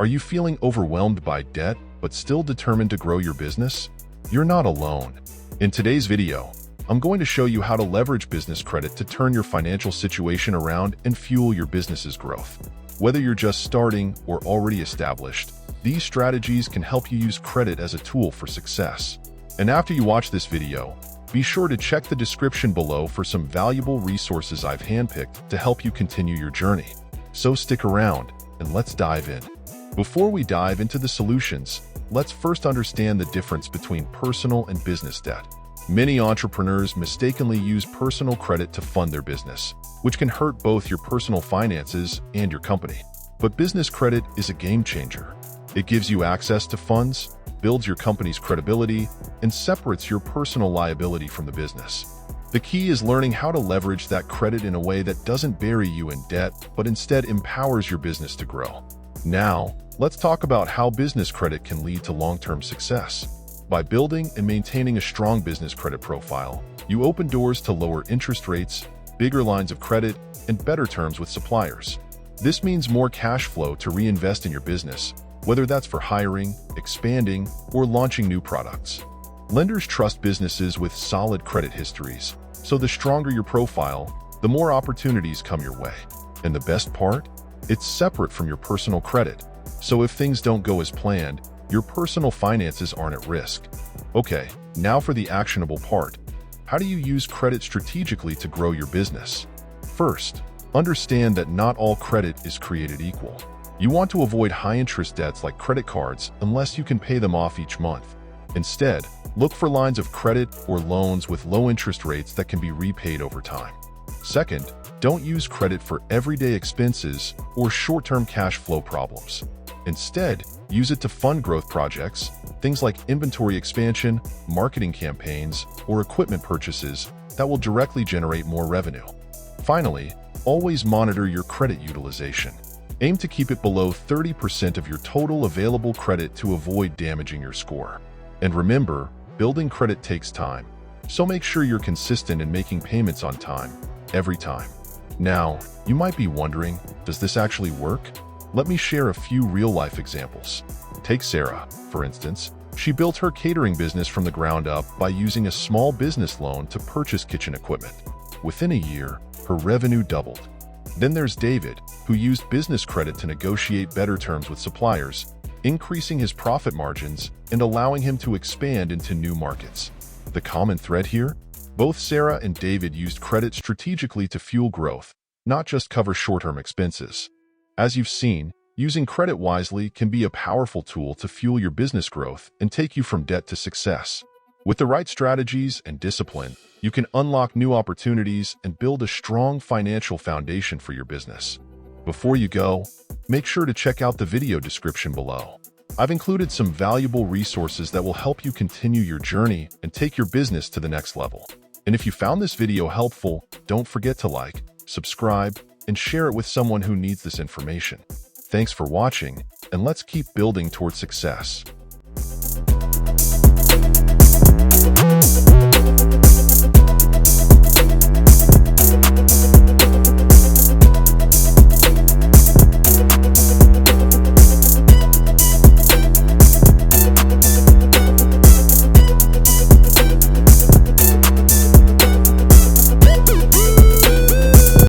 Are you feeling overwhelmed by debt but still determined to grow your business? You're not alone. In today's video, I'm going to show you how to leverage business credit to turn your financial situation around and fuel your business's growth. Whether you're just starting or already established, these strategies can help you use credit as a tool for success. And after you watch this video, be sure to check the description below for some valuable resources I've handpicked to help you continue your journey. So stick around and let's dive in. Before we dive into the solutions, let's first understand the difference between personal and business debt. Many entrepreneurs mistakenly use personal credit to fund their business, which can hurt both your personal finances and your company. But business credit is a game changer. It gives you access to funds, builds your company's credibility, and separates your personal liability from the business. The key is learning how to leverage that credit in a way that doesn't bury you in debt, but instead empowers your business to grow. Now, let's talk about how business credit can lead to long-term success. By building and maintaining a strong business credit profile, you open doors to lower interest rates, bigger lines of credit, and better terms with suppliers. This means more cash flow to reinvest in your business, whether that's for hiring, expanding, or launching new products. Lenders trust businesses with solid credit histories, so the stronger your profile, the more opportunities come your way. And the best part? It's separate from your personal credit, so if things don't go as planned, your personal finances aren't at risk. Okay, now for the actionable part. How do you use credit strategically to grow your business? First, understand that not all credit is created equal. You want to avoid high-interest debts like credit cards unless you can pay them off each month. Instead, look for lines of credit or loans with low interest rates that can be repaid over time. Second, don't use credit for everyday expenses or short-term cash flow problems. Instead, use it to fund growth projects, things like inventory expansion, marketing campaigns, or equipment purchases that will directly generate more revenue. Finally, always monitor your credit utilization. Aim to keep it below 30% of your total available credit to avoid damaging your score. And remember, building credit takes time, so make sure you're consistent in making payments on time, every time. Now, you might be wondering, does this actually work? Let me share a few real-life examples. Take Sarah, for instance. She built her catering business from the ground up by using a small business loan to purchase kitchen equipment. Within a year, her revenue doubled. Then there's David, who used business credit to negotiate better terms with suppliers, increasing his profit margins and allowing him to expand into new markets. The common thread here? Both Sarah and David used credit strategically to fuel growth, not just cover short-term expenses. As you've seen, using credit wisely can be a powerful tool to fuel your business growth and take you from debt to success. With the right strategies and discipline, you can unlock new opportunities and build a strong financial foundation for your business. Before you go, make sure to check out the video description below. I've included some valuable resources that will help you continue your journey and take your business to the next level. And if you found this video helpful, don't forget to like, subscribe, and share it with someone who needs this information. Thanks for watching, and let's keep building towards success.